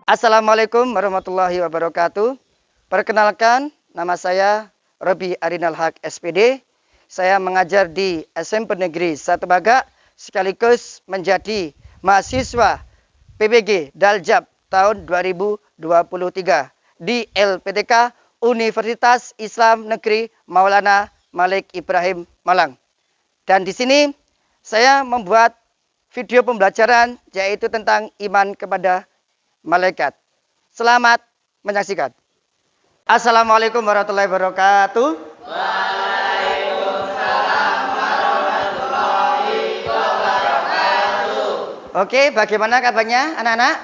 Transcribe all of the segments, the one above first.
Assalamualaikum warahmatullahi wabarakatuh. Perkenalkan, nama saya Robi Arinal Haq SPD. Saya mengajar di SMP Negeri 1 Baga sekaligus menjadi mahasiswa PBG Daljab tahun 2023 di LPTK Universitas Islam Negeri Maulana Malik Ibrahim Malang. Dan di sini saya membuat video pembelajaran yaitu tentang iman kepada malaikat. Selamat menyaksikan. Assalamualaikum warahmatullahi wabarakatuh. Waalaikumsalam warahmatullahi wabarakatuh. Oke, bagaimana kabarnya anak-anak?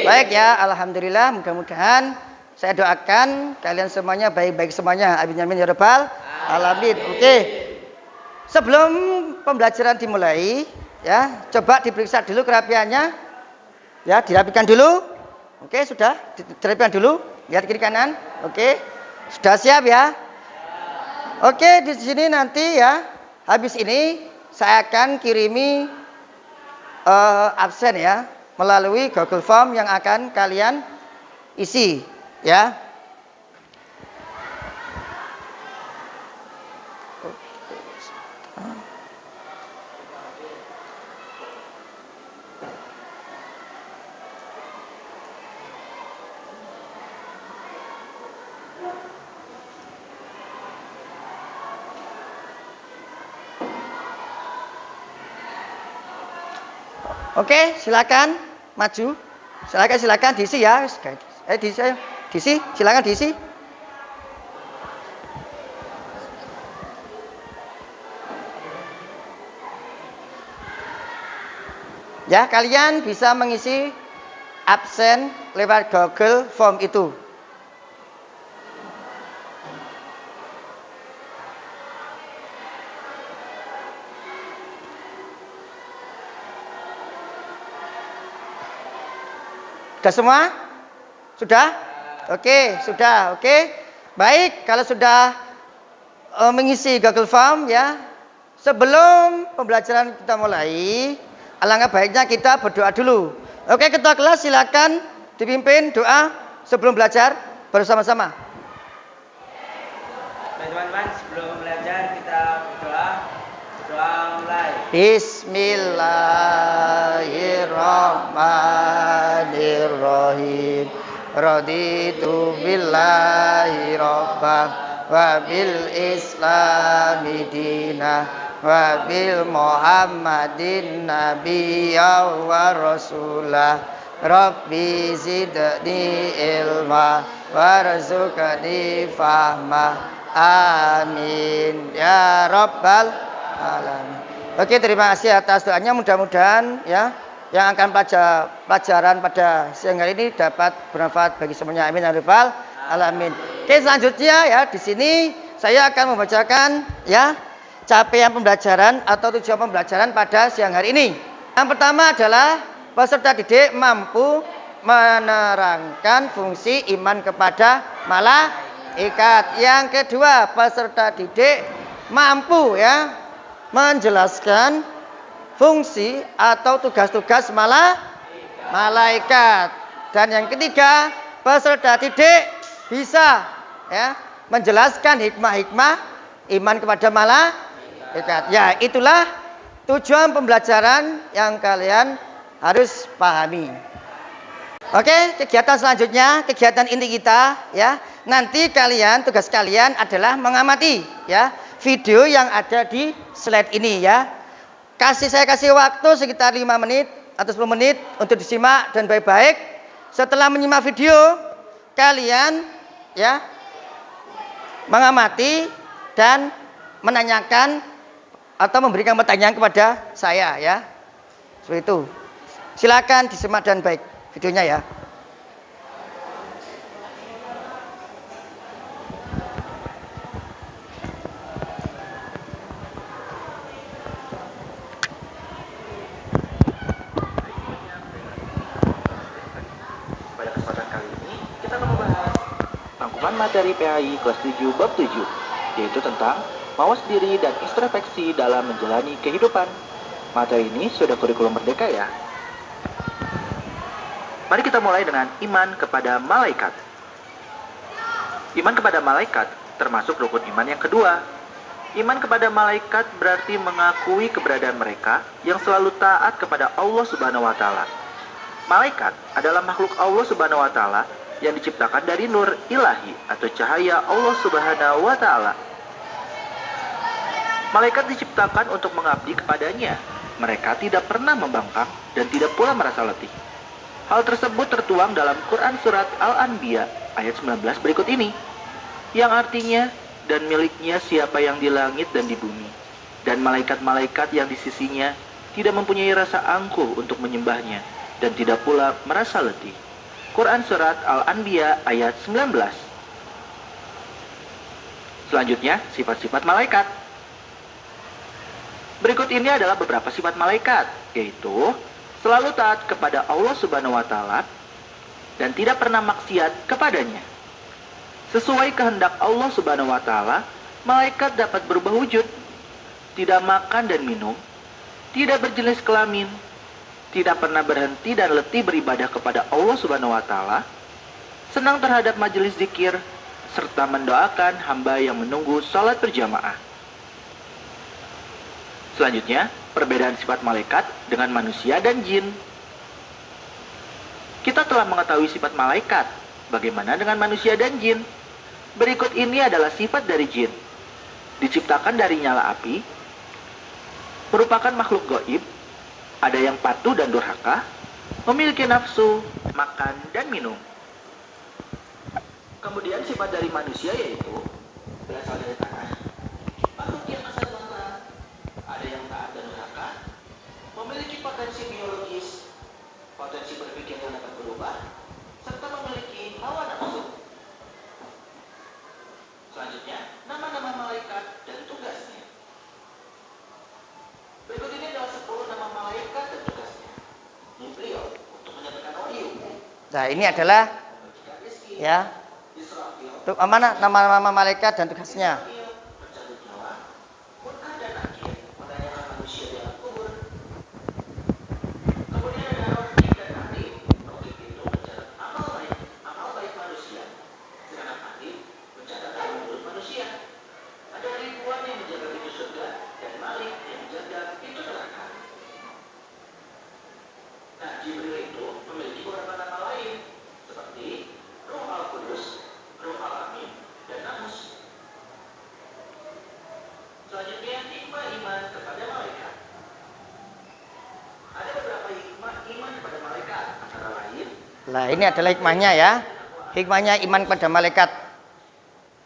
Baik ya, alhamdulillah. Mudah-mudahan saya doakan kalian semuanya baik-baik semuanya. Amin amin ya rabbal alamin. Oke. Sebelum pembelajaran dimulai, ya, coba diperiksa dulu kerapiannya. Ya, dirapikan dulu. Oke, sudah. Dirapikan dulu. Lihat kiri kanan. Oke. Sudah siap ya? Oke, di sini nanti ya, habis ini saya akan kirimi absen ya, melalui Google Form yang akan kalian isi, ya. Oke, silakan maju. Silakan diisi ya. Diisi, silakan diisi. Ya, kalian bisa mengisi absen lewat Google Form itu. Sudah semua? Sudah? Oke, sudah. Oke. Baik, kalau sudah mengisi Google Form ya, sebelum pembelajaran kita mulai, alangkah baiknya kita berdoa dulu. Oke, ketua kelas silakan dipimpin doa sebelum belajar bersama-sama. Teman-teman, sebelum belajar kita berdoa. Doa mulai. Bismillahirrahmanirrahim. Raditu billahi rabbah wa bil islami dinah wa bil muhammadin nabiyya wa rasulah. Rabbi zidni ilma warzuqni fahma. Amin ya rabbal alamin. Oke, terima kasih atas doanya. Mudah-mudahan ya yang akan pelajaran pada siang hari ini dapat bermanfaat bagi semuanya. Amin ya rabbal alamin. Oke, selanjutnya ya di sini saya akan membacakan ya capaian pembelajaran atau tujuan pembelajaran pada siang hari ini. Yang pertama adalah peserta didik mampu menerangkan fungsi iman kepada malaikat. Yang kedua, peserta didik mampu ya menjelaskan fungsi atau tugas-tugas malaikat. Dan yang ketiga, peserta didik bisa ya menjelaskan hikmah-hikmah iman kepada malaikat. Ya, itulah tujuan pembelajaran yang kalian harus pahami. Oke, kegiatan selanjutnya, kegiatan inti kita ya. Nanti tugas kalian adalah mengamati ya video yang ada di slide ini ya. Saya kasih waktu sekitar 5 menit atau 10 menit untuk disimak dan baik-baik. Setelah menyimak video, kalian ya mengamati dan menanyakan atau memberikan pertanyaan kepada saya ya. Seperti itu. Silakan disimak dan baik videonya ya. Rangkuman materi PAI kelas 7 bab 7, yaitu tentang mawas diri dan introspeksi dalam menjalani kehidupan. Materi ini sudah kurikulum merdeka ya. Mari kita mulai dengan iman kepada malaikat. Iman kepada malaikat termasuk rukun iman yang kedua. Iman kepada malaikat berarti mengakui keberadaan mereka yang selalu taat kepada Allah Subhanahu wa taala. Malaikat adalah makhluk Allah Subhanahu wa taala yang diciptakan dari nur ilahi atau cahaya Allah Subhanahu wa taala. Malaikat diciptakan untuk mengabdi kepadanya. Mereka tidak pernah membangkang dan tidak pula merasa letih. Hal tersebut tertuang dalam Quran Surat Al-Anbiya ayat 19 berikut ini, yang artinya, dan miliknya siapa yang di langit dan di bumi, dan malaikat-malaikat yang di sisinya tidak mempunyai rasa angkuh untuk menyembahnya, dan tidak pula merasa letih. Quran Surat Al-Anbiya ayat 19. Selanjutnya, sifat-sifat malaikat. Berikut ini adalah beberapa sifat malaikat, yaitu selalu taat kepada Allah Subhanahu wa taala dan tidak pernah maksiat kepadanya. Sesuai kehendak Allah Subhanahu wa taala, malaikat dapat berubah wujud, tidak makan dan minum, tidak berjenis kelamin, tidak pernah berhenti dan letih beribadah kepada Allah Subhanahu wa taala, senang terhadap majelis zikir, serta mendoakan hamba yang menunggu salat berjamaah. Selanjutnya, perbedaan sifat malaikat dengan manusia dan jin. Kita telah mengetahui sifat malaikat. Bagaimana dengan manusia dan jin? Berikut ini adalah sifat dari jin. Diciptakan dari nyala api, merupakan makhluk gaib, ada yang patuh dan durhaka, memiliki nafsu, makan, dan minum. Kemudian sifat dari manusia yaitu berasal dari tanah, makhluk yang asal tenang, ada yang taat dan durhaka, memiliki potensi biologis, potensi berpikir yang dapat berubah, serta memiliki hawa nafsu. Selanjutnya, nama-nama malaikat dan tugasnya. Berikut ini adalah 10 nama malaikat dan tugasnya. Ini beliau untuk menyampaikan wahyu. Nah, ini adalah ya. Untuk mana nama-nama malaikat dan tugasnya? Nah, ini adalah hikmahnya ya. Hikmahnya iman kepada malaikat.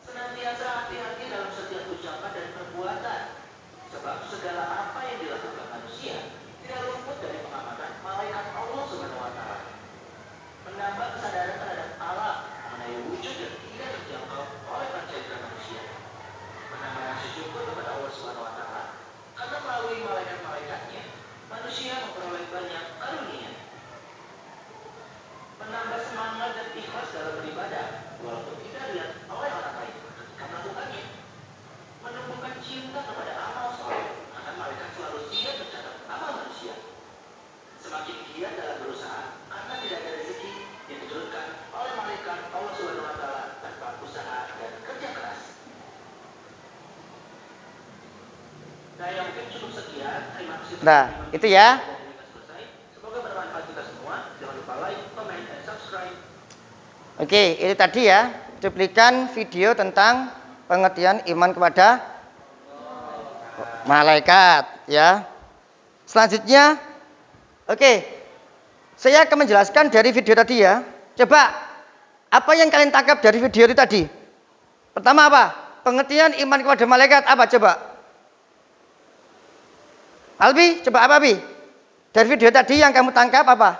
Senantiasa hati-hati dalam setiap ucapan dan perbuatan, sebab segala apa yang dilakukan manusia tidak luput dari pengamatan malaikat Allah Subhanahu wa taala. Menambah kesadaran terhadap alam mengenai wujud yang tidak terjangkau oleh pencipta manusia. Menambah rasa syukur kepada Allah Subhanahu wa taala karena melalui malaikat-malaikatnya manusia memperoleh banyak karunia. Menambah semangat dan ikhlas dalam beribadah walaupun tidak lihat oleh orang lain ketika melakukannya. Menumbuhkan cinta kepada amal soleh karena malaikat selalu siap mencatat amal manusia. Semakin giat dalam berusaha karena tidak ada rezeki yang diturunkan oleh malaikat Allah Subhanahu wa taala tanpa usaha dan kerja keras. Nah, yang mungkin cukup sekian. Terima kasih. Nah, itu ya. Semoga bermanfaat kita semua. Jangan lupa like, comment, dan subscribe. Oke, itu tadi ya cuplikan video tentang pengertian iman kepada malaikat ya. Selanjutnya, oke, saya akan menjelaskan dari video tadi ya. Coba, apa yang kalian tangkap dari video itu tadi? Pertama apa? Pengertian iman kepada malaikat apa coba? Albi, coba apa Albi? Dari video tadi yang kamu tangkap apa?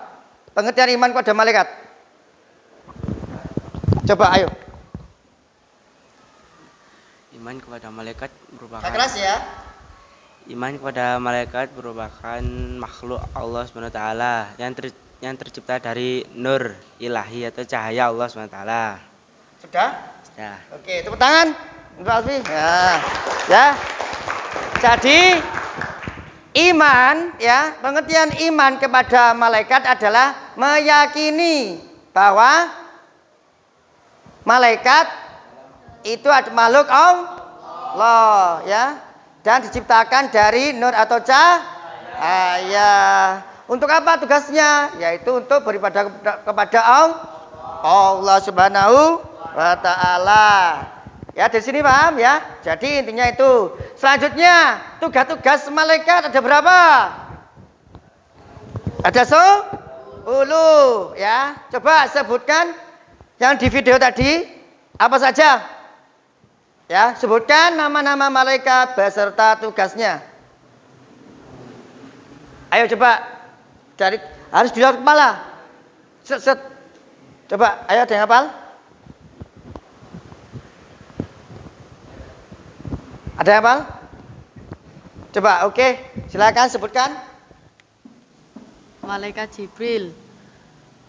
Pengertian iman kepada malaikat. Coba ayo. Iman kepada malaikat merupakan Keras ya. Iman kepada malaikat merupakan makhluk Allah SWT yang tercipta dari nur ilahi atau cahaya Allah SWT. Sudah? Sudah. Oke, tepuk tangan untuk Alfi. Ya. Ya. Jadi Iman, ya, pengertian iman kepada malaikat adalah meyakini bahwa malaikat itu adalah makhluk Allah, ya, dan diciptakan dari nur atau cahaya. Untuk apa tugasnya? Yaitu untuk beribadah kepada Allah Subhanahu wa Ta'ala. Ya, di sini paham ya. Jadi intinya itu. Selanjutnya, tugas-tugas malaikat ada berapa? Ada 10 ya. Coba sebutkan yang di video tadi apa saja? Ya, sebutkan nama-nama malaikat beserta tugasnya. Ayo coba. Dari harus di luar kepala. Set. Coba, ayo ada yang hafal? Ada yang hafal? Coba, oke. Silakan sebutkan. Malaikat Jibril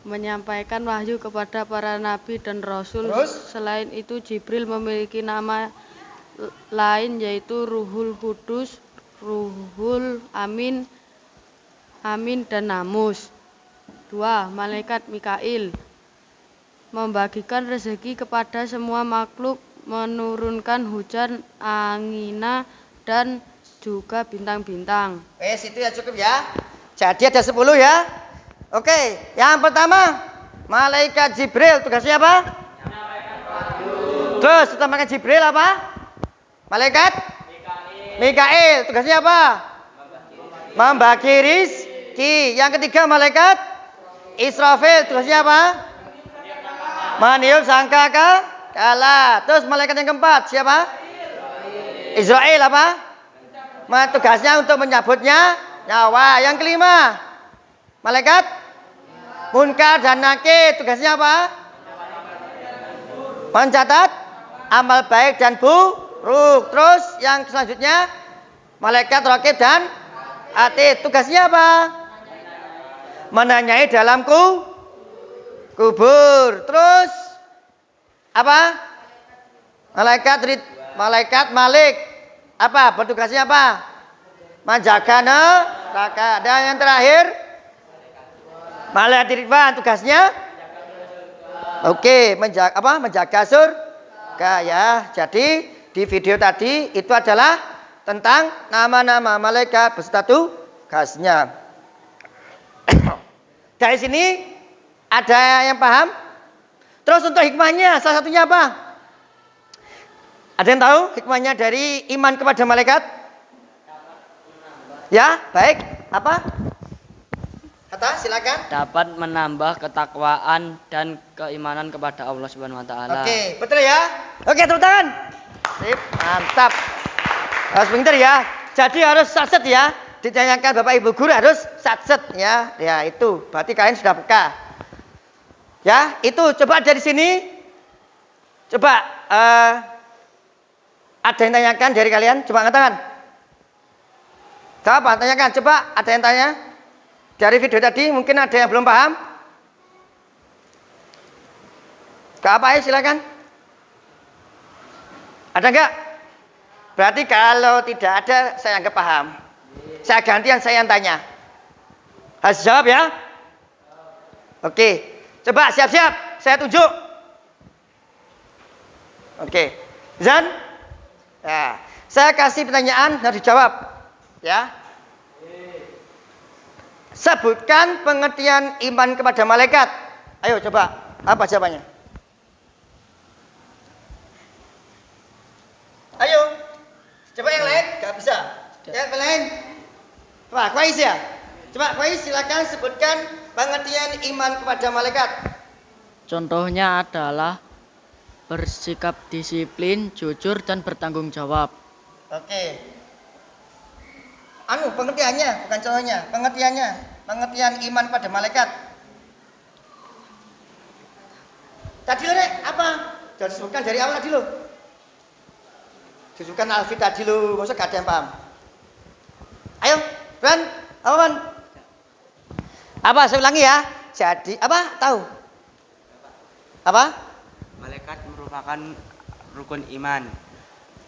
menyampaikan wahyu kepada para nabi dan rasul. Terus? Selain itu Jibril memiliki nama lain yaitu Ruhul Kudus, Ruhul Amin, dan Namus. 2. Malaikat Mikail membagikan rezeki kepada semua makhluk, menurunkan hujan, angina, dan juga bintang-bintang. Itu ya cukup ya. Jadi ada 10 ya. Oke, yang pertama malaikat Jibril tugasnya apa? Terus setelah malaikat Jibril apa? Malaikat Mikail tugasnya apa? Membagi rizki. Yang ketiga malaikat Israfil tugasnya apa? Meniup sangkakala. Terus malaikat yang keempat siapa? Israel apa? Tugasnya untuk menyabutnya nyawa. Yang kelima malaikat Munkar dan Nakir tugasnya apa? Mencatat amal baik dan buruk. Terus yang selanjutnya malaikat Raqib dan Atid tugasnya apa? Menanyai dalam kubur. Terus apa? Malaikat Malik apa? Bertugasnya apa? Menjaga neraka. Dan yang terakhir malaikat Ridwan tugasnya menjaga surga ya. Jadi di video tadi itu adalah tentang nama-nama malaikat beserta tugasnya. Dari sini ada yang paham? Terus untuk hikmahnya salah satunya apa? Ada yang tahu hikmahnya dari iman kepada malaikat? Ya, baik. Apa? Hatta, silakan. Dapat menambah ketakwaan dan keimanan kepada Allah Subhanahu wa taala. Oke, betul ya? Oke, tepuk tangan. Sip, mantap. Harus pintar ya. Jadi harus satset ya. Ditanyakan Bapak Ibu guru harus satset ya. Ya, itu. Berarti kalian sudah peka. Ya, itu coba dari sini. Coba ada yang tanyakan dari kalian? Coba angkat tangan. Coba tanyakan, coba ada yang tanya? Dari video tadi mungkin ada yang belum paham. Kak apa ya silakan. Ada enggak? Berarti kalau tidak ada saya anggap paham. Saya gantian saya yang tanya. Harus jawab ya. Oke. Coba siap-siap. Saya tunjuk. Oke. Zan? Ya. Saya kasih pertanyaan harus dijawab. Ya. Sebutkan pengertian iman kepada malaikat. Ayo coba. Apa jawabannya? Ayo. Coba yang lain. Gak bisa. Yang lain. Wah, Qais ya. Coba Qais silakan sebutkan pengertian iman kepada malaikat. Contohnya adalah bersikap disiplin, jujur, dan bertanggung jawab. Oke. Pengertiannya, bukan contohnya. Pengertiannya. Pengertian iman pada malaikat. Tadi lo Nek, apa? Jangan disebutkan dari awal tadi lo. Disebutkan Alfi tadi lo. Maksudnya gak ada yang paham. Ayo, Bran. Apa, Bran? Apa? Saya ulangi ya. Jadi, apa? Tahu? Apa? Malaikat merupakan rukun iman.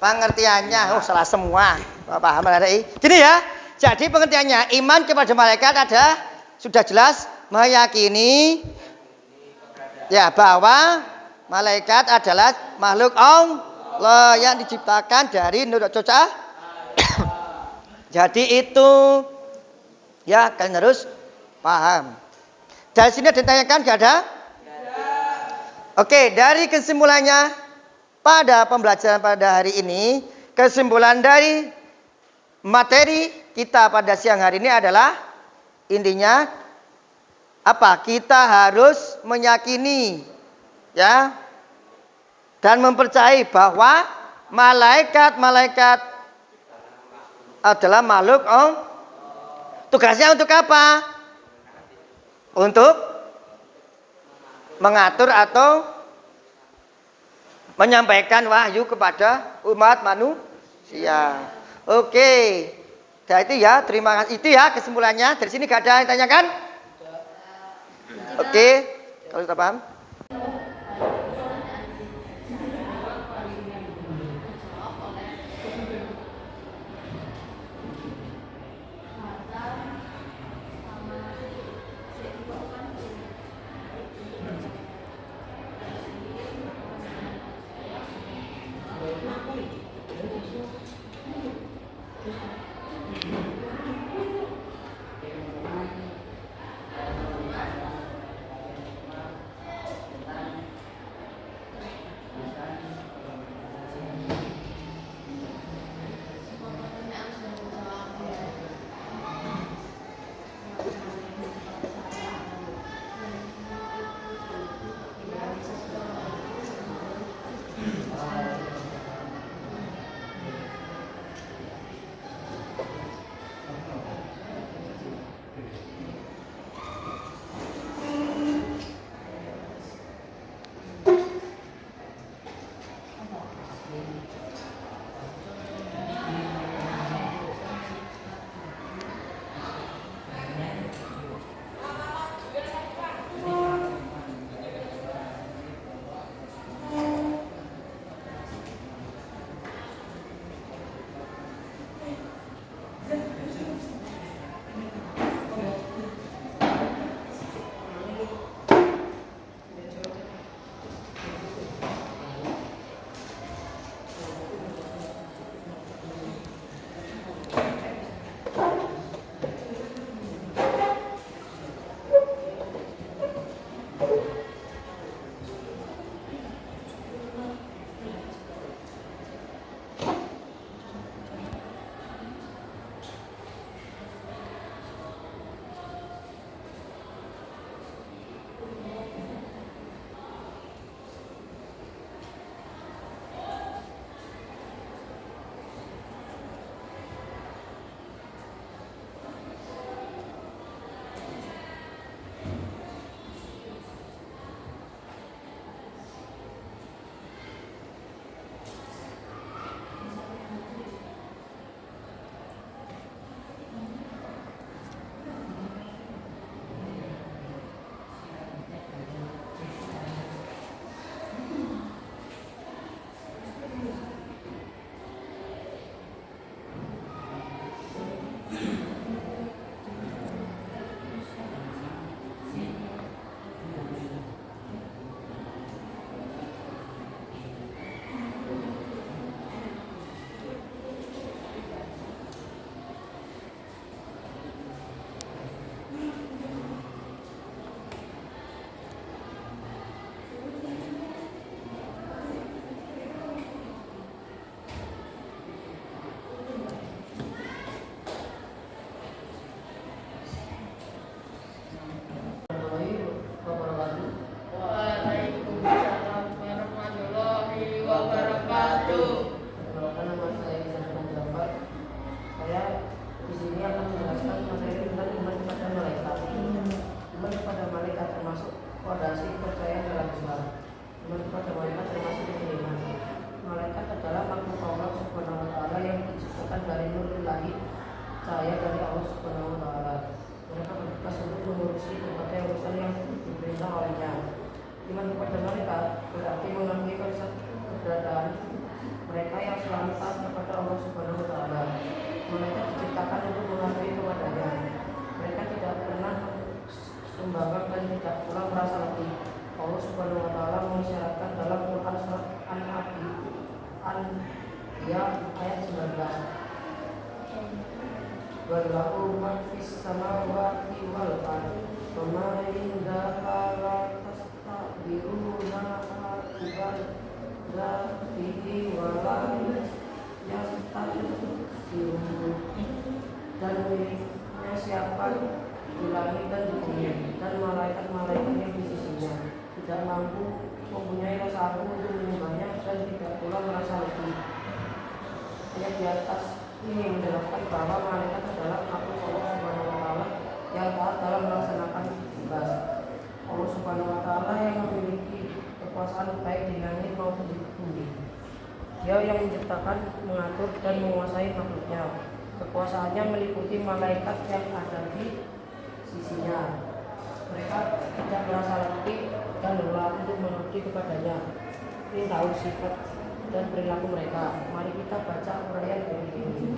Pengertiannya, salah semua. Paham ada? Gini ya. Jadi pengertiannya iman kepada malaikat ada sudah jelas meyakini ya bahwa malaikat adalah makhluk Allah yang diciptakan dari nur cocah. Jadi itu ya kalian harus paham. Dari sini ditanyakan gak ada? Oke, dari kesimpulannya pada pembelajaran pada hari ini, kesimpulan dari materi kita pada siang hari ini adalah intinya apa? Kita harus meyakini ya dan mempercayai bahwa malaikat-malaikat adalah makhluk Allah. Tugasnya untuk apa? Untuk mengatur atau menyampaikan wahyu kepada umat manusia. Oke. Nah itu ya, terima kasih. Itu ya kesimpulannya. Dari sini gak ada yang tanyakan? Oke. Kalau sudah paham. Mereka yang selalu taat kepada Allah Subhanahu wa taala. Mereka diciptakan untuk mengabdi Wallahu man fis samawati wal ardi wa ma indaha la tastakbiruna ibadatihi wa la yastakbirun. Dan miliknya siapa di langit dan di bumi, dan malaikat-malaikat yang di sisinya tidak mampu mempunyai rasa aku untuk menyembahnya dan tidak pula merasa letih. Ayat di atas ini menjelaskan bahwa malaikat adalah makhluk Allah Subhanahu wa taala yang taat dalam melaksanakan tugas. Allah Subhanahu wa taala yang memiliki kekuasaan baik di langit maupun di bumi. Dia yang menciptakan, mengatur dan menguasai makhluknya. Kekuasaannya meliputi malaikat yang ada di sisinya. Mereka tidak merasa letih dan lelah untuk mengabdi kepadanya. Ini tahu sifat dan perilaku mereka. Mari kita baca uraian berikut ini.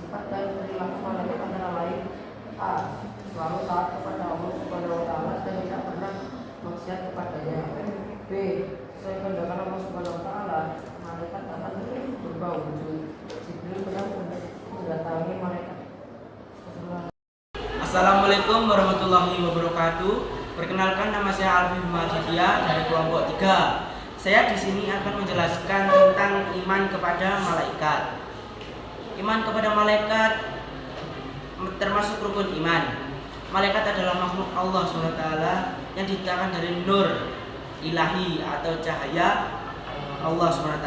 Sifat dan perilaku malaikat antara lain: A. Selalu taat kepada Allah Subhanahu wa taala dan tidak pernah maksiat kepadanya. B. Sesuai kehendak Allah Subhanahu wa taala, malaikat akan berubah wujud. Jibril pernah mendatangi malaikat. Assalamualaikum warahmatullahi wabarakatuh. Perkenalkan, nama saya Alfi Muhammadiyah dari kelompok 3. Saya di sini akan menjelaskan tentang iman kepada malaikat. Iman kepada malaikat termasuk rukun iman. Malaikat adalah makhluk Allah SWT yang diciptakan dari nur ilahi atau cahaya Allah SWT.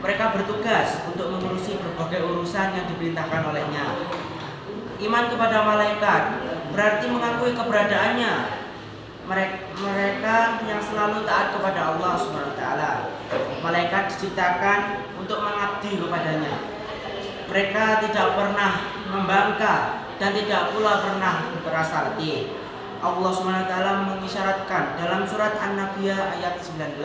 Mereka bertugas untuk mengurusi berbagai urusan yang diperintahkan olehnya. Iman kepada malaikat berarti mengakui keberadaannya. Mereka yang selalu taat kepada Allah SWT. Malaikat diciptakan untuk mengabdi kepadanya. Mereka tidak pernah membangkang dan tidak pula pernah merasa letih. Allah SWT mengisyaratkan dalam surat An-Nabiyyah ayat 19.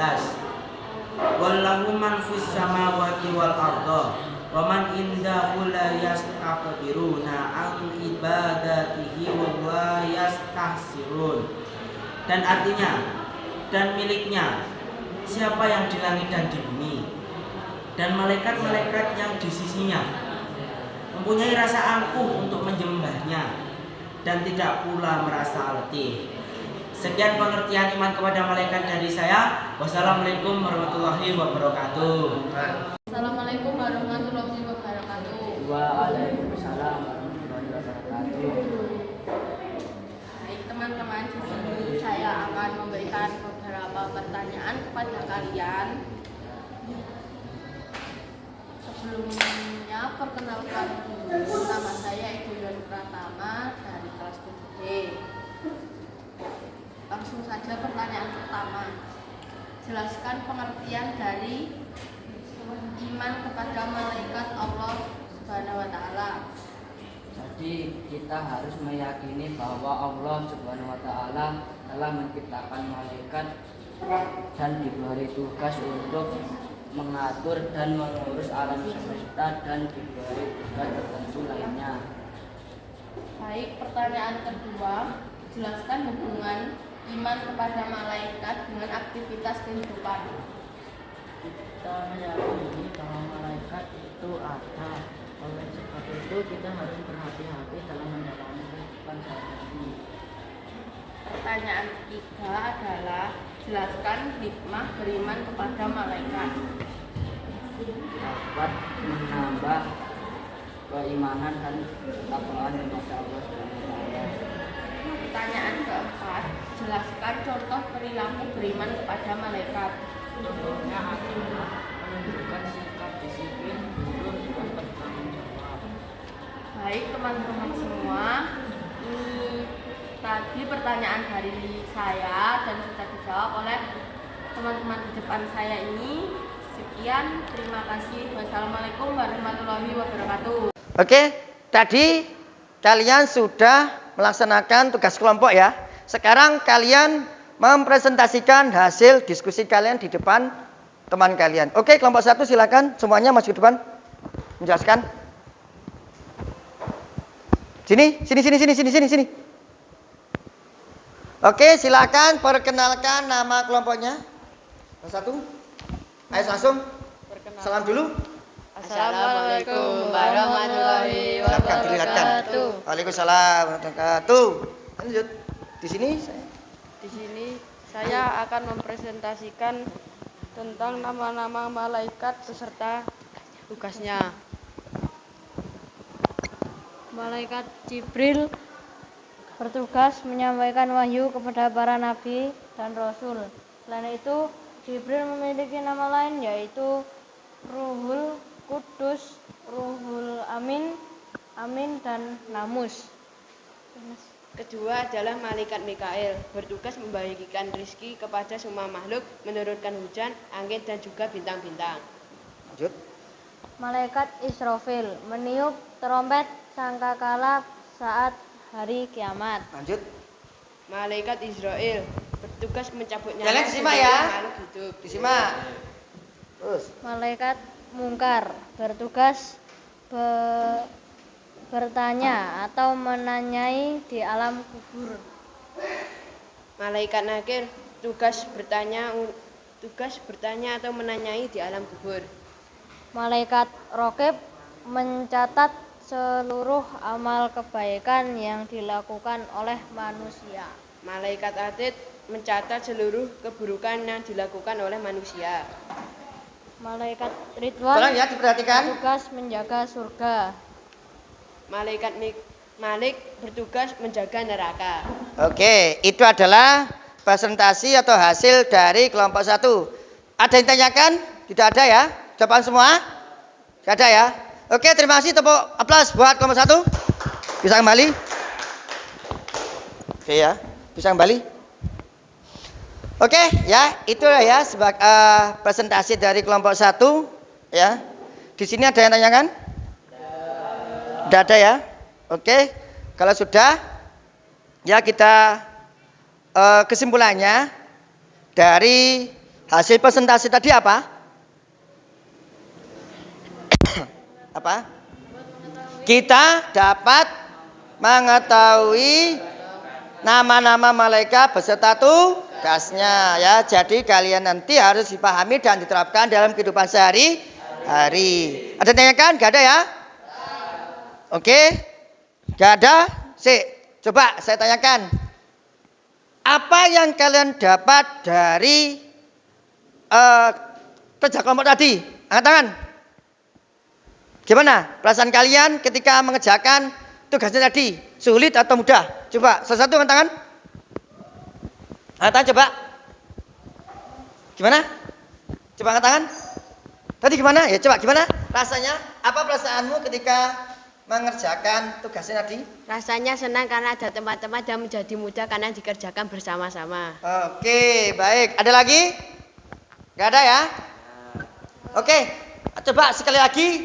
Wallahu man fis samawati wal ardi wa man indahu la yastakbiruna an ibadatihi wa la yastahsirun. Dan artinya, dan miliknya siapa yang di langit dan di bumi, dan malaikat-malaikat yang di sisinya mempunyai rasa angkuh untuk menyembahnya dan tidak pula merasa letih. Sekian pengertian iman kepada malaikat dari saya. Wassalamualaikum warahmatullahi wabarakatuh. Assalamualaikum warahmatullahi wabarakatuh. Waalaikumsalam warahmatullahi wabarakatuh. Baik teman-teman, di sini saya akan memberikan beberapa pertanyaan kepada kalian. Sebelumnya perkenalkan dulu, nama saya Ibu Yon Pratama dari kelas 7D. Langsung saja pertanyaan pertama. Jelaskan pengertian dari iman kepada malaikat Allah Subhanahu wa taala. Jadi kita harus meyakini bahwa Allah Subhanahu wa taala telah menciptakan malaikat dan diberi tugas untuk mengatur dan mengurus alam semesta dan diberi tugas tertentu lainnya. Baik, pertanyaan kedua, jelaskan hubungan iman kepada malaikat dengan aktivitas kehidupan. Kita meyakini bahwa malaikat itu ada. Oleh sebab itu kita harus berhati-hati dalam menjalani kehidupan sehari-hari. Pertanyaan ketiga adalah jelaskan hikmah beriman kepada malaikat. Dapat menambah keimanan dan ketakwaan kepada Allah Subhanahu wa taala. Pertanyaan keempat, jelaskan contoh perilaku beriman kepada malaikat. Contohnya adalah menunjukkan sikap disiplin, jujur, dan bertanggung jawab. Baik teman-teman semua, ini tadi pertanyaan dari saya dan sudah dijawab oleh teman-teman di depan saya ini. Sekian, terima kasih. Wassalamualaikum warahmatullahi wabarakatuh. Oke, tadi kalian sudah melaksanakan tugas kelompok ya. Sekarang kalian mempresentasikan hasil diskusi kalian di depan teman kalian. Oke, kelompok 1 silakan semuanya maju ke depan menjelaskan. Sini. Oke, silakan perkenalkan nama kelompoknya. Yang 1. Ayo langsung. Salam dulu. Assalamualaikum warahmatullahi wabarakatuh. Agak dilihatkan. Waalaikumsalam warahmatullahi wabarakatuh. Lanjut. Di sini saya. Di sini saya akan mempresentasikan tentang nama-nama malaikat beserta tugasnya. Malaikat Jibril bertugas menyampaikan wahyu kepada para nabi dan rasul. Selain itu, Jibril memiliki nama lain yaitu Ruhul Kudus, Ruhul Amin dan Namus. Kedua adalah malaikat Mikail, bertugas membagikan rizki kepada semua makhluk, menurunkan hujan, angin dan juga bintang-bintang. Lanjut. Malaikat Israfil meniup trompet sangkakala saat hari kiamat. Lanjut. Malaikat Israel, bertugas mencabut Jalan nyawa disimak sebagai ya. makhluk hidup. Disimak. Terus. Malaikat Mungkar bertugas bertanya atau menanyai di alam kubur. Malaikat Nakir, tugas bertanya atau menanyai di alam kubur. Malaikat Rokib mencatat seluruh amal kebaikan yang dilakukan oleh manusia. Malaikat Atid mencatat seluruh keburukan yang dilakukan oleh manusia. Malaikat Tolong Ridwan ya diperhatikan. bertugas menjaga surga. Malaikat Malik bertugas menjaga neraka. Oke, itu adalah presentasi atau hasil dari kelompok 1. Ada yang tanyakan? Tidak ada ya? Jawaban semua? Tidak ada ya? Oke, terima kasih, tepuk aplaus buat kelompok 1. Bisa kembali? Oke ya, bisa kembali? Oke, ya, itulah ya sebagai presentasi dari kelompok 1 ya. Di sini ada yang tanyakan? Tidak ada ya? Oke, kalau sudah ya kita kesimpulannya dari hasil presentasi tadi apa? Apa? Kita dapat mengetahui nama-nama malaikat beserta tugasnya ya. Jadi kalian nanti harus dipahami dan diterapkan dalam kehidupan sehari-hari. Ada yang tanyakan? Gak ada ya? Oke, gak ada? Coba saya tanyakan. Apa yang kalian dapat dari kerja kelompok tadi? Angkat tangan. Gimana perasaan kalian ketika mengerjakan tugasnya tadi? Sulit atau mudah? Coba, salah satu angkat tangan. Angkat tangan coba. Gimana? Coba angkat tangan. Tadi gimana? Ya coba gimana rasanya? Apa perasaanmu ketika mengerjakan tugasnya tadi? Rasanya senang karena ada teman-teman dan menjadi mudah karena dikerjakan bersama-sama. Oke, baik. Ada lagi? Gak ada ya? Oke, coba sekali lagi.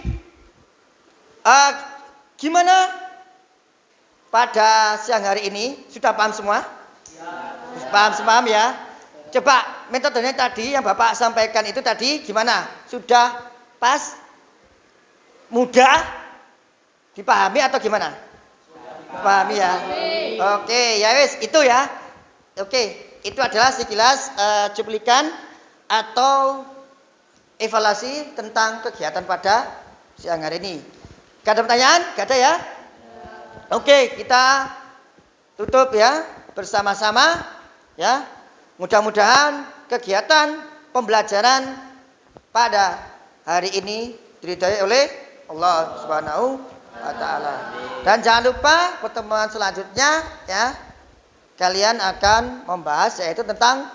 Gimana pada siang hari ini? Sudah paham semua? Paham ya? Coba metodenya tadi yang Bapak sampaikan itu tadi gimana? Sudah pas? Mudah? Dipahami atau gimana? Pahami ya? Oke, ya wes itu ya. Oke, itu adalah sekilas cuplikan atau evaluasi tentang kegiatan pada siang hari ini. Gak ada pertanyaan? Gak ada ya? Oke, kita tutup ya bersama-sama ya. Mudah-mudahan kegiatan pembelajaran pada hari ini diridhai oleh Allah Subhanahu wa ta'ala. Dan jangan lupa pertemuan selanjutnya ya, kalian akan membahas yaitu tentang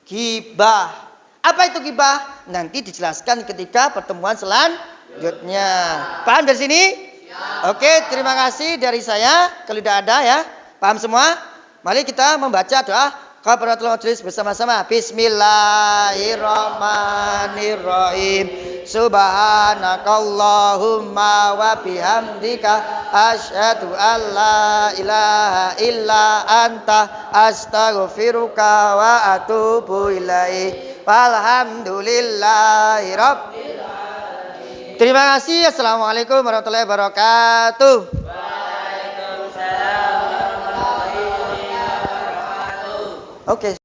gibah. Apa itu gibah? Nanti dijelaskan ketika pertemuan selanjutnya. Paham dari sini? Oke, terima kasih dari saya. Kalau tidak ada ya, paham semua? Mari kita membaca doa kafaratul majelis bersama-sama. Bismillahirrahmanirrahim. Subhanakallahumma wa bihamdika asyhadu an la ilaha illa anta astaghfiruka wa atubu ilaik. Walhamdulillahi rabbil alamin. Terima kasih. Assalamualaikum warahmatullahi wabarakatuh. Waalaikumsalam warahmatullahi wabarakatuh. Oke.